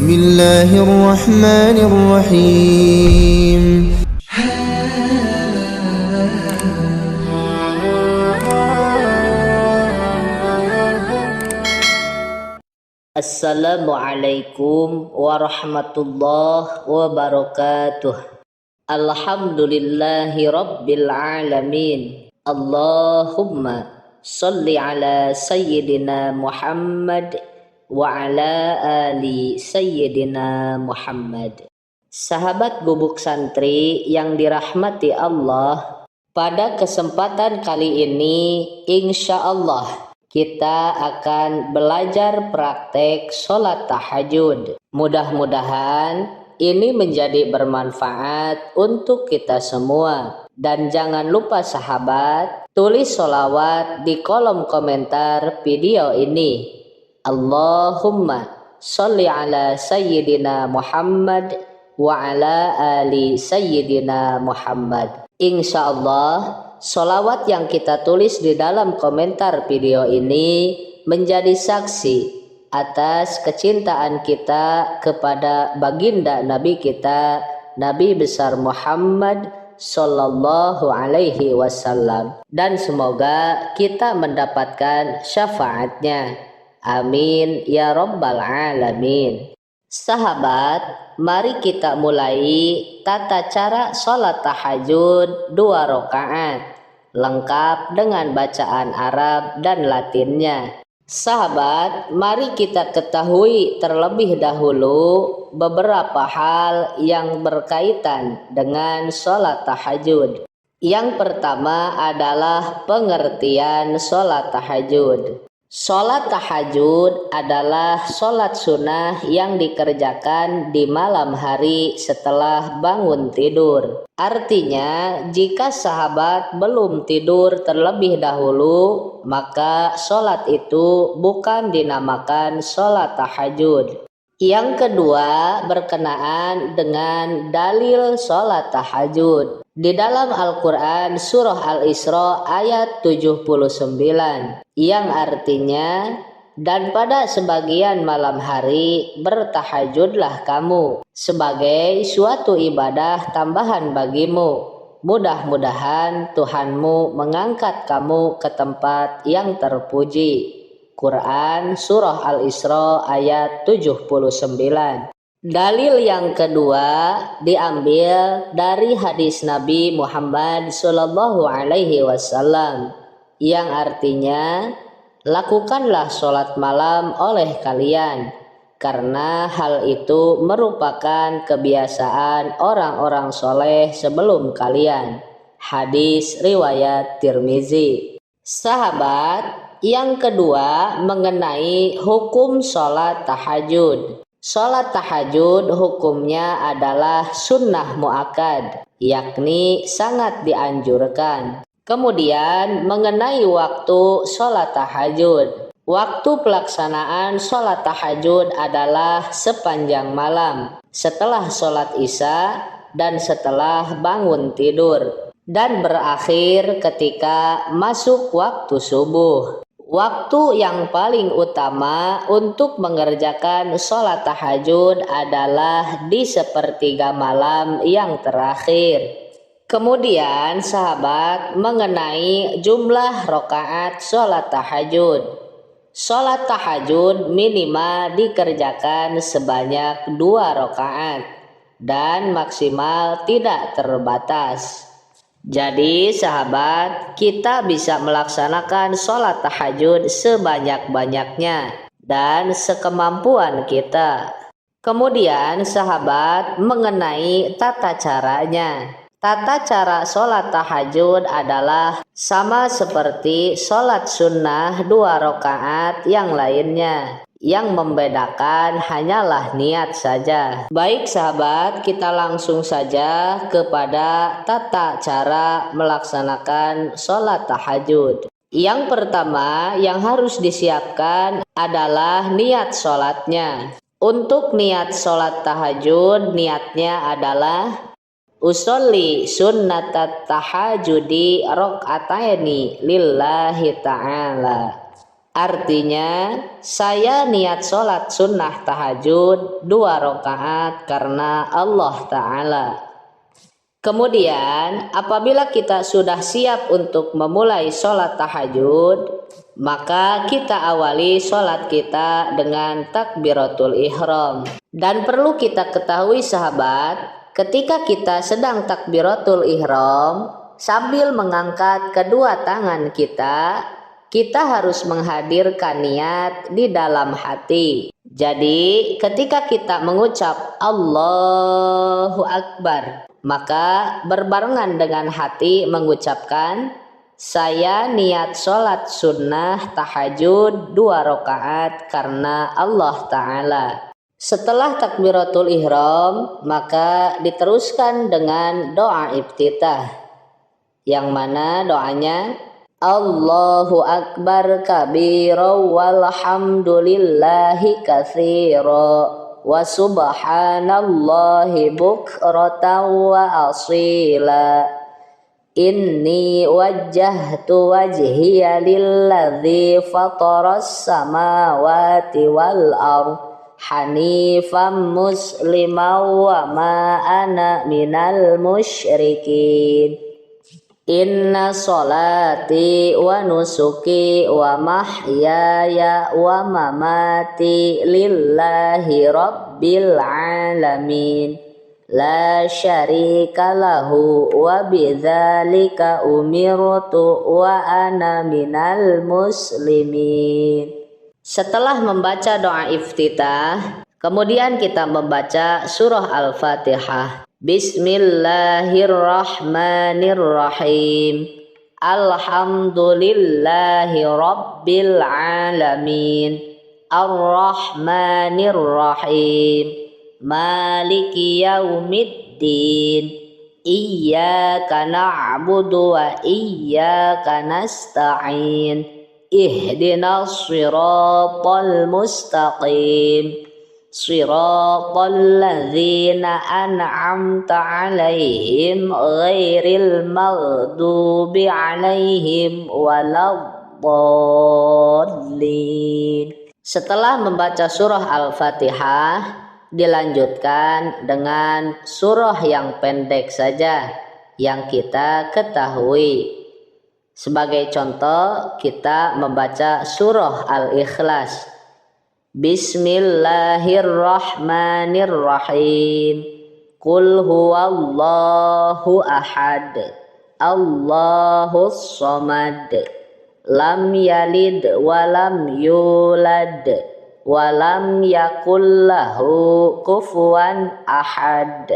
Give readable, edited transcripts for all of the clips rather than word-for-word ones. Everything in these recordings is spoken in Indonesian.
الله الرحمن الرحيم. Assalamualaikum warahmatullahi wabarakatuh. Alhamdulillahi rabbil alamin. Allahumma salli ala sayyidina Muhammad wa ala ali sayyidina Muhammad. Sahabat Gubuk Santri yang dirahmati Allah, pada kesempatan kali ini insya Allah kita akan belajar praktek sholat tahajud. Mudah-mudahan ini menjadi bermanfaat untuk kita semua. Dan jangan lupa sahabat, tulis sholawat di kolom komentar video ini. Allahumma sholli ala sayyidina Muhammad wa ala ali sayyidina Muhammad. Insya Allah sholawat yang kita tulis di dalam komentar video ini menjadi saksi atas kecintaan kita kepada baginda Nabi kita, Nabi besar Muhammad Sallallahu Alaihi Wasallam, dan semoga kita mendapatkan syafaatnya. Amin ya Rabbal Alamin. Sahabat, mari kita mulai tata cara sholat tahajud 2 rakaat, lengkap dengan bacaan Arab dan Latinnya. Sahabat, mari kita ketahui terlebih dahulu beberapa hal yang berkaitan dengan sholat tahajud. Yang pertama adalah pengertian sholat tahajud. Sholat tahajud adalah sholat sunnah yang dikerjakan di malam hari setelah bangun tidur. Artinya, jika sahabat belum tidur terlebih dahulu, maka sholat itu bukan dinamakan sholat tahajud. Yang kedua berkenaan dengan dalil sholat tahajud. Di dalam Al-Quran surah Al-Isra ayat 79 yang artinya, dan pada sebagian malam hari bertahajudlah kamu sebagai suatu ibadah tambahan bagimu. Mudah-mudahan Tuhanmu mengangkat kamu ke tempat yang terpuji. Quran surah Al-Isra ayat 79. Dalil yang kedua diambil dari hadis Nabi Muhammad Sallallahu Alaihi Wasallam yang artinya, lakukanlah sholat malam oleh kalian, karena hal itu merupakan kebiasaan orang-orang soleh sebelum kalian. Hadis riwayat Tirmizi. Sahabat, yang kedua mengenai hukum sholat tahajud. Sholat tahajud hukumnya adalah sunnah muakkad, yakni sangat dianjurkan. Kemudian mengenai waktu sholat tahajud. Waktu pelaksanaan sholat tahajud adalah sepanjang malam, setelah sholat isya dan setelah bangun tidur, dan berakhir ketika masuk waktu subuh. Waktu yang paling utama untuk mengerjakan sholat tahajud adalah di sepertiga malam yang terakhir. Kemudian sahabat mengenai jumlah rakaat sholat tahajud. Sholat tahajud minimal dikerjakan sebanyak 2 rakaat dan maksimal tidak terbatas. Jadi sahabat, kita bisa melaksanakan sholat tahajud sebanyak-banyaknya dan sekemampuan kita. Kemudian sahabat mengenai tata caranya. Tata cara sholat tahajud adalah sama seperti sholat sunnah 2 rakaat yang lainnya. Yang membedakan hanyalah niat saja. Baik sahabat, kita langsung saja kepada tata cara melaksanakan sholat tahajud. Yang pertama yang harus disiapkan adalah niat sholatnya. Untuk niat sholat tahajud, niatnya adalah usolli sunnatat tahajudi rok'ataini lillahi ta'ala. Artinya, saya niat sholat sunnah tahajud 2 rakaat karena Allah Ta'ala. Kemudian, apabila kita sudah siap untuk memulai sholat tahajud, maka kita awali sholat kita dengan takbiratul ihram. Dan perlu kita ketahui sahabat, ketika kita sedang takbiratul ihram, sambil mengangkat kedua tangan kita harus menghadirkan niat di dalam hati. Jadi ketika kita mengucap Allahu Akbar, maka berbarengan dengan hati mengucapkan, saya niat sholat sunnah tahajud 2 rakaat karena Allah Ta'ala. Setelah takbiratul ihram, maka diteruskan dengan doa iftitah, yang mana doanya Allahu Akbar kabira walhamdulillahi katsira wa subhanallahi bukratan wa asila. Inni wajjahtu wajhiya lilladzi fataras samawati wal ardh hanifan musliman wa ma ana minal musyrikin. Inna sholati wa nusuki wa mahyaya wa mamati lillahi rabbil alamin la syarika lahu wa bidzalika umirtu wa ana minal muslimin. Setelah membaca doa iftitah, kemudian kita membaca surah Al-Fatihah. Bismillahirrahmanirrahim. Alhamdulillahi rabbil alamin. Ar-Rahmanir-Rahim. Maliki yaumiddin. Iyyaka na'budu wa iyyaka nasta'in. Ihdinas siratal mustaqim. Siratal ladzina an'amta 'alaihim ghairil maghdubi 'alaihim waladdallin. Setelah membaca surah Al-Fatihah, dilanjutkan dengan surah yang pendek saja yang kita ketahui. Sebagai contoh, kita membaca surah Al-Ikhlas. Bismillahirrahmanirrahim. Qul huwallahu ahad. Allahus samad. Lam yalid walam yulad. Walam yakul lahu kufuwan ahad.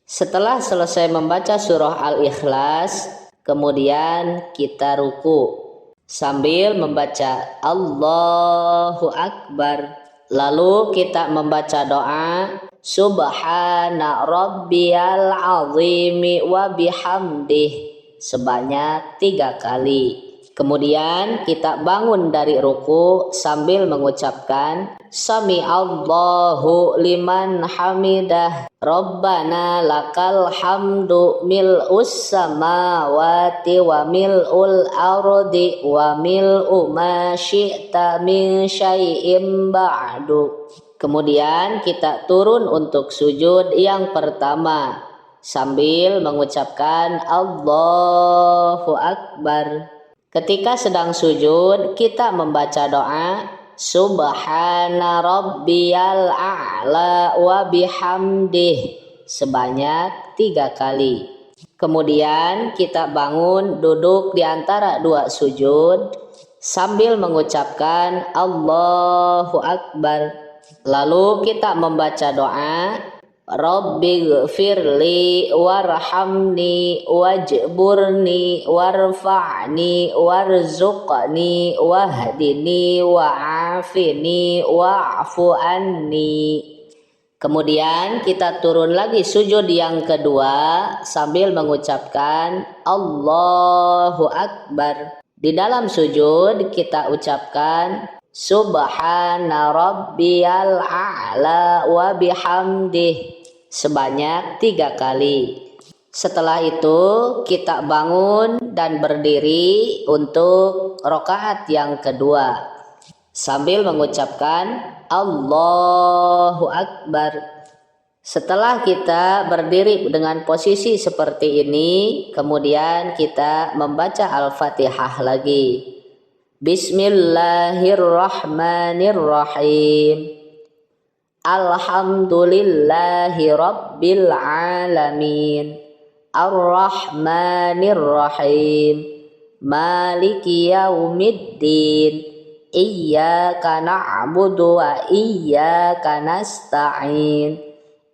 Setelah selesai membaca surah Al-Ikhlas, kemudian kita ruku sambil membaca Allahu Akbar. Lalu kita membaca doa Subhana rabbiyal azimi wa bihamdih sebanyak 3 kali. Kemudian kita bangun dari ruku sambil mengucapkan Sami Allahu liman hamidah. Rabbana lakal hamdu mil'us samawati wa mil'ul ardi wa mil'u ma syi'ta min syai'im ba'du. Kemudian kita turun untuk sujud yang pertama sambil mengucapkan Allahu Akbar. Ketika sedang sujud, kita membaca doa Subhana rabbiyal a'la wa bihamdih sebanyak 3 kali. Kemudian kita bangun duduk di antara 2 sujud sambil mengucapkan Allahu Akbar. Lalu kita membaca doa Rabbighfirli warhamni wajburni warfa'ni warzuqni wahdini wa'afini wa'fu anni. Kemudian kita turun lagi sujud yang kedua sambil mengucapkan Allahu Akbar. Di dalam sujud kita ucapkan Subhana rabbiyal a'la wa bihamdih sebanyak 3 kali. Setelah itu kita bangun dan berdiri untuk rakaat yang kedua. sambil mengucapkan Allahu Akbar. Setelah kita berdiri dengan posisi seperti ini, kemudian kita membaca Al-Fatihah lagi. Bismillahirrahmanirrahim. Alhamdulillahi Rabbil Alamin. Ar-Rahmanir-Rahim. Maliki Yaumiddin. Iyyaka na'budu wa iyyaka nasta'in.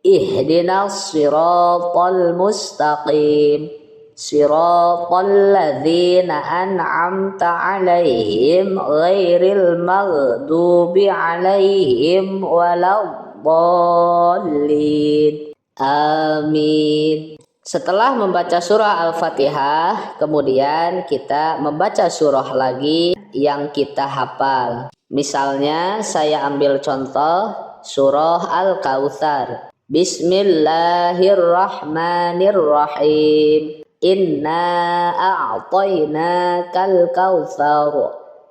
Ihdinas siratal mustaqim. Siratal ladzina an'amta 'alaihim ghairil maghdubi 'alaihim waladdallin. Amin. Setelah membaca surah Al-Fatihah, kemudian kita membaca surah lagi yang kita hafal. Misalnya saya ambil contoh surah Al-Kautsar. Bismillahirrahmanirrahim. Inna a'tainakal kautsar.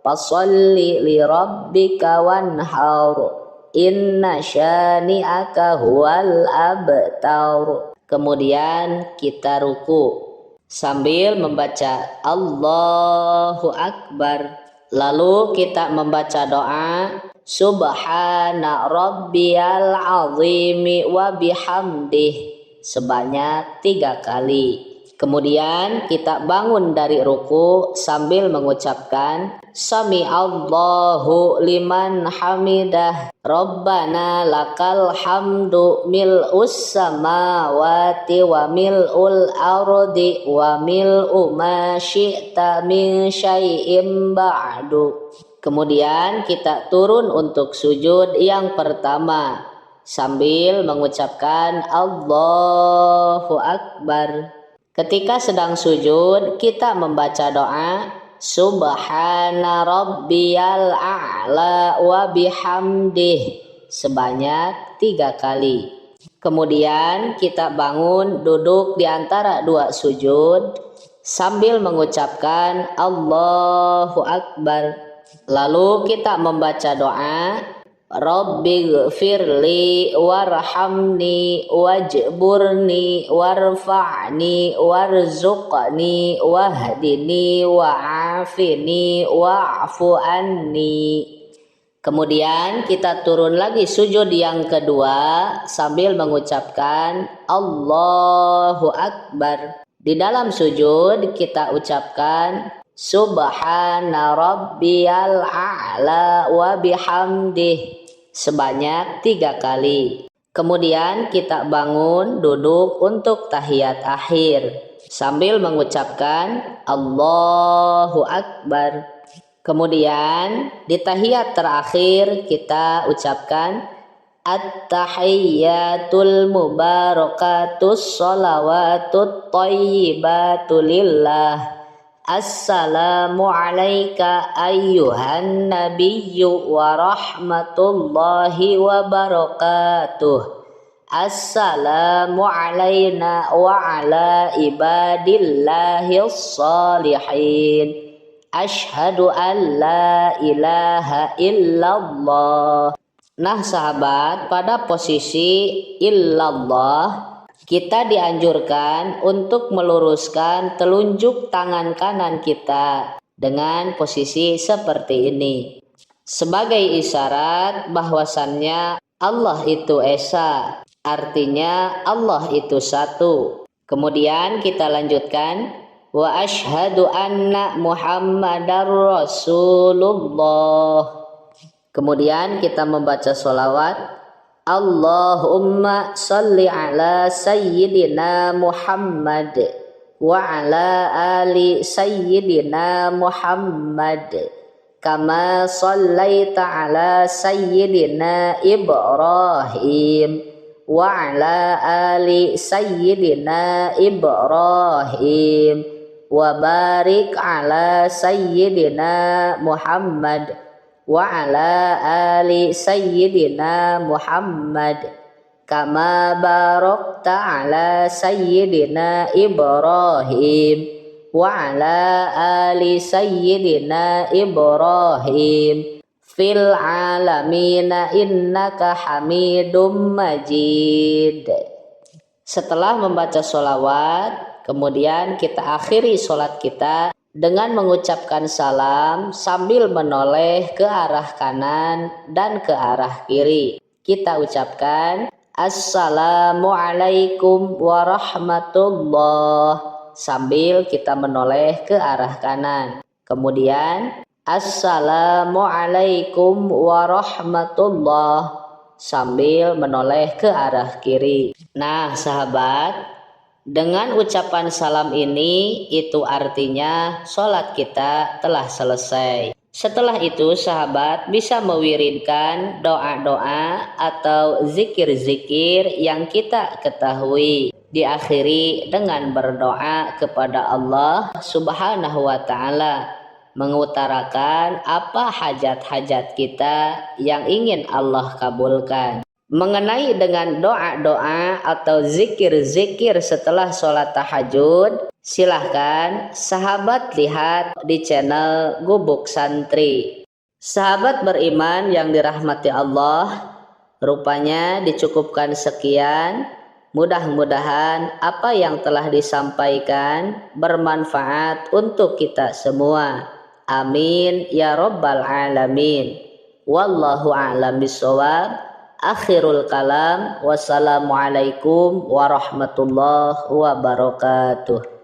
Fasholli li rabbika wanhar. Inna syani'aka huwal abtar. Kemudian kita ruku sambil membaca Allahu Akbar. Lalu kita membaca doa Subhana rabbiyal azimi wa bihamdih sebanyak 3 kali. Kemudian kita bangun dari ruku sambil mengucapkan Sami Allahu liman hamidah. Rabbana lakal hamdu mil'us samawati wa mil'ul ardi wa mil'u ma syi'ta min syai'im ba'du. Kemudian kita turun untuk sujud yang pertama sambil mengucapkan Allahu Akbar. Ketika sedang sujud, kita membaca doa Subhana rabbiyal a'la wa bihamdih sebanyak 3 kali. Kemudian kita bangun duduk di antara 2 sujud sambil mengucapkan Allahu Akbar. Lalu kita membaca doa Rabbighfirli warhamni wajburni warfa'ni warzuqni wahdini wa'afini wa'fu anni. Kemudian kita turun lagi sujud yang kedua sambil mengucapkan Allahu Akbar. Di dalam sujud kita ucapkan Subhana rabbiyal a'la wa bihamdih sebanyak 3 kali. Kemudian kita bangun duduk untuk tahiyat akhir sambil mengucapkan Allahu Akbar. Kemudian di tahiyat terakhir kita ucapkan At-tahiyyatul mubarakatus sholawatut thayyibatu lillah. Assalamu alayka ayyuhan nabiyyu wa rahmatullahi wa barakatuh. Assalamu alayna wa ala ibadillahis salihin. Ashhadu an la ilaha illallah. Nah sahabat, pada posisi illallah kita dianjurkan untuk meluruskan telunjuk tangan kanan kita dengan posisi seperti ini sebagai isyarat bahwasannya Allah itu esa, artinya Allah itu satu. Kemudian kita lanjutkan wa asyhadu anna Muhammadar Rasulullah. Kemudian kita membaca sholawat Allahumma salli ala sayyidina Muhammad wa ala ali sayyidina Muhammad kama sallaita ala sayyidina Ibrahim wa ala ali sayyidina Ibrahim wa barik ala sayyidina Muhammad wa ala ali sayyidina Muhammad kama barakta ala sayyidina Ibrahim wa ala ali sayyidina Ibrahim fil alamina innaka hamidum majid. Setelah membaca sholawat, kemudian kita akhiri sholat kita dengan mengucapkan salam sambil menoleh ke arah kanan dan ke arah kiri. Kita ucapkan Assalamualaikum warahmatullah sambil kita menoleh ke arah kanan. Kemudian Assalamualaikum warahmatullah sambil menoleh ke arah kiri. Nah, sahabat, dengan ucapan salam ini itu artinya sholat kita telah selesai. Setelah itu sahabat bisa mewiridkan doa-doa atau zikir-zikir yang kita ketahui. Diakhiri dengan berdoa kepada Allah Subhanahu wa ta'ala, mengutarakan apa hajat-hajat kita yang ingin Allah kabulkan. Mengenai dengan doa-doa atau zikir-zikir setelah sholat tahajud, silahkan sahabat lihat di channel Gubuk Santri. Sahabat beriman yang dirahmati Allah, rupanya dicukupkan sekian. Mudah-mudahan apa yang telah disampaikan bermanfaat untuk kita semua. Amin ya rabbal alamin. Wallahu a'lam bishawab. Akhirul kalam. Wassalamualaikum warahmatullahi wabarakatuh.